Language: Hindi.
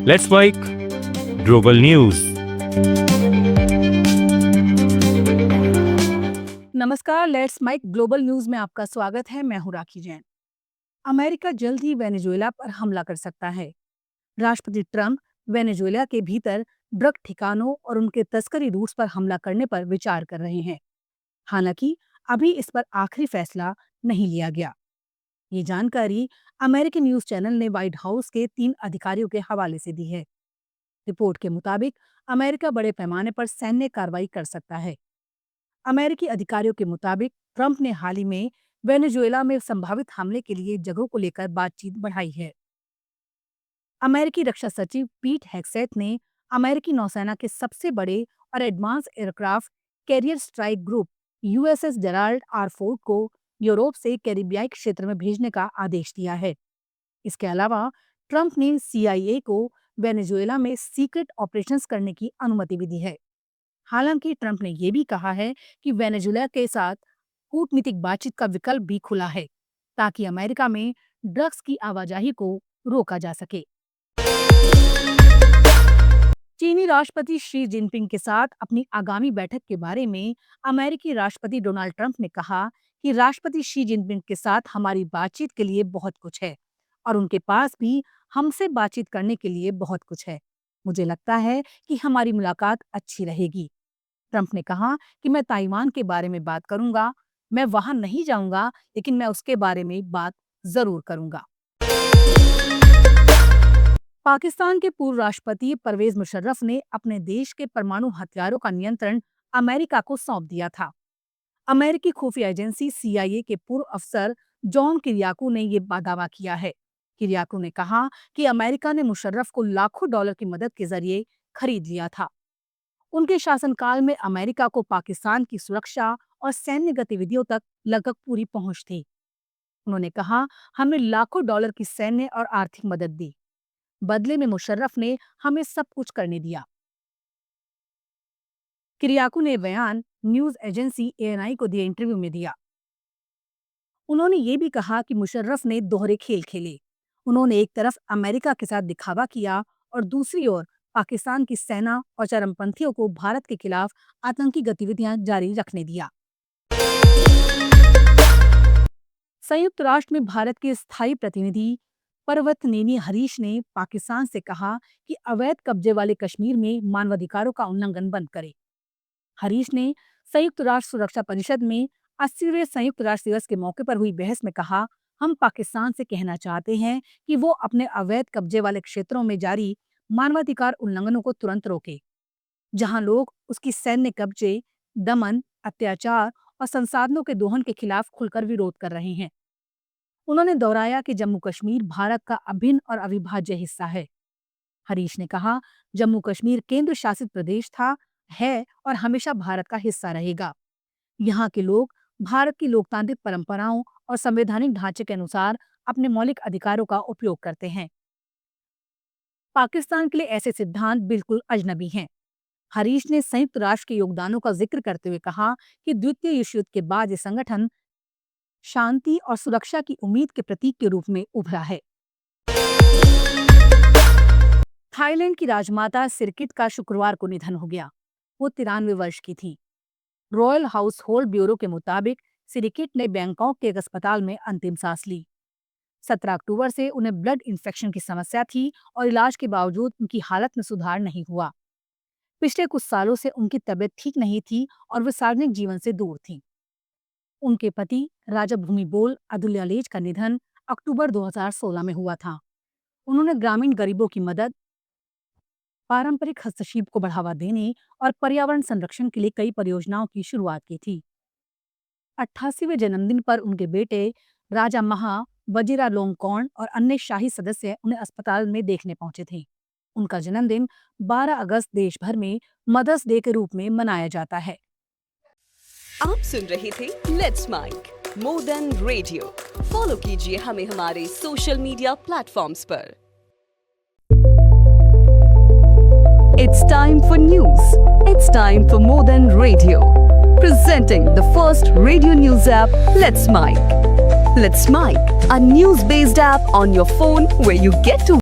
Let's mic global news. नमस्कार, लेट्स माइक ग्लोबल न्यूज में आपका स्वागत है। मैं हूं राखी जैन। अमेरिका जल्द ही वेनेजुएला पर हमला कर सकता है। राष्ट्रपति ट्रंप वेनेजुएला के भीतर ड्रग ठिकानों और उनके तस्करी रूट्स पर हमला करने पर विचार कर रहे हैं। हालांकि अभी इस पर आखिरी फैसला नहीं लिया गया। ये जानकारी अमेरिकी न्यूज चैनल ने व्हाइट हाउस के 3 अधिकारियों के हवाले से दी है। रिपोर्ट के मुताबिक अमेरिका बड़े पैमाने पर सैन्य कार्रवाई कर सकता है। अमेरिकी अधिकारियों के मुताबिक ट्रंप ने हाल ही में वेनेजुएला में संभावित हमले के लिए जगहों को लेकर बातचीत बढ़ाई है। अमेरिकी रक्षा सचिव पीट हेग्सेथ ने अमेरिकी नौसेना के सबसे बड़े और advance aircraft carrier strike group USS Gerald R Ford को यूरोप से कैरिबियाई क्षेत्र में भेजने का आदेश दिया है। इसके अलावा ट्रंप ने सीआईए को वेनेजुएला में सीक्रेट ऑपरेशंस करने की अनुमति भी दी है। हालांकि ट्रंप ने यह भी कहा है कि वेनेजुएला के साथ कूटनीतिक बातचीत का विकल्प भी खुला है ताकि अमेरिका में ड्रग्स की आवाजाही को रोका जा सके। चीनी राष्ट्रपति शी जिनपिंग के साथ अपनी आगामी बैठक के बारे में अमेरिकी राष्ट्रपति डोनाल्ड ट्रंप ने कहा कि राष्ट्रपति शी जिनपिंग के साथ हमारी बातचीत के लिए बहुत कुछ है और उनके पास भी हमसे बातचीत करने के लिए बहुत कुछ है। मुझे लगता है कि हमारी मुलाकात अच्छी रहेगी। ट्रंप ने कहा कि मैं ताइवान के बारे में बात करूंगा। मैं वहां नहीं जाऊंगा, लेकिन मैं उसके बारे में बात जरूर करूंगा। पाकिस्तान के पूर्व राष्ट्रपति परवेज मुशर्रफ ने अपने देश के परमाणु हथियारों का नियंत्रण अमेरिका को सौंप दिया था। अमेरिकी खुफिया एजेंसी सीआईए के पूर्व अफसर जॉन किरियाकू ने यह दावा किया है। किरियाकू ने कहा कि अमेरिका ने मुशर्रफ को लाखों डॉलर की मदद के जरिए खरीद लिया था। उनके शासनकाल में अमेरिका को पाकिस्तान की सुरक्षा और सैन्य गतिविधियों तक लगभग पूरी पहुंच थी। उन्होंने कहा, हमने लाखों डॉलर की सैन्य और आर्थिक मदद दी। बदले में मुशर्रफ ने हमें सब कुछ करने दिया। किरियाकू ने बयान न्यूज एजेंसी एएनआई को दिए इंटरव्यू में दिया। उन्होंने ये भी कहा कि मुशर्रफ ने दोहरे खेल खेले। उन्होंने एक तरफ अमेरिका के साथ दिखावा किया और दूसरी ओर पाकिस्तान की सेना और चरमपंथियों को भारत के खिलाफ आतंकी गतिविधियां जारी रखने दिया। संयुक्त राष्ट्र में भारत के स्थायी प्रतिनिधि पर्वतनेनी हरीश ने पाकिस्तान से कहा कि अवैध कब्जे वाले कश्मीर में मानवाधिकारों का उल्लंघन बंद करे। हरीश ने संयुक्त राष्ट्र सुरक्षा परिषद में 80वें संयुक्त राष्ट्र दिवस के मौके पर हुई बहस में कहा, हम पाकिस्तान से कहना चाहते हैं कि वो अपने अवैध कब्जे वाले क्षेत्रों में जारी मानवाधिकार उल्लंघनों को तुरंत रोके, जहां लोग उसकी सैन्य कब्जे, दमन, अत्याचार और संसाधनों के दोहन के खिलाफ खुलकर विरोध कर रहे हैं। उन्होंने दोहराया कि जम्मू कश्मीर भारत का अभिन्न और अविभाज्य हिस्सा है। हरीश ने कहा, जम्मू कश्मीर केंद्र शासित प्रदेश था, है और हमेशा भारत का हिस्सा रहेगा। यहाँ के लोग भारत की लोकतांत्रिक परंपराओं और संवैधानिक ढांचे के अनुसार अपने मौलिक अधिकारों का उपयोग करते हैं। पाकिस्तान के लिए ऐसे सिद्धांत बिल्कुल अजनबी हैं। हरीश ने संयुक्त राष्ट्र के योगदानों का जिक्र करते हुए कहा कि द्वितीय विश्व युद्ध के बाद ये संगठन शांति और सुरक्षा की उम्मीद के प्रतीक के रूप में उभरा है। थाईलैंड की राजमाता सिरकिट का शुक्रवार को निधन हो गया। वो 93 वर्ष की थी। रॉयल हाउस होल्ड ब्यूरो के मुताबिक सिरकिट ने बैंकॉक के एक अस्पताल में अंतिम सांस ली। 17 अक्टूबर से उन्हें ब्लड इन्फेक्शन की समस्या थी और इलाज के बावजूद उनकी हालत में सुधार नहीं हुआ। पिछले कुछ सालों से उनकी तबीयत ठीक नहीं थी और वे सार्वजनिक जीवन से दूर थीं। उनके पति राजा भूमिबोल अदुल्यालेज का निधन अक्टूबर 2016 में हुआ था। उन्होंने ग्रामीण गरीबों की मदद, पारंपरिक हस्तशिल्प को बढ़ावा देने और पर्यावरण संरक्षण के लिए कई परियोजनाओं की शुरुआत की थी। 88वें जन्मदिन पर उनके बेटे राजा महा वजिरालोंगकॉर्न और अन्य शाही सदस्य उन्हें अस्पताल में देखने पहुंचे थे। उनका जन्मदिन 12 अगस्त देश भर में मदर्स डे के रूप में मनाया जाता है। आप सुन रहे थे let's mic more than radio. Follow कीजिए हमें हमारे सोशल मीडिया प्लेटफॉर्म्स पर। It's time for news. It's time for more than radio. Presenting the first radio news app, Let's Mic. Let's Mic, a news-based app on your phone where you get to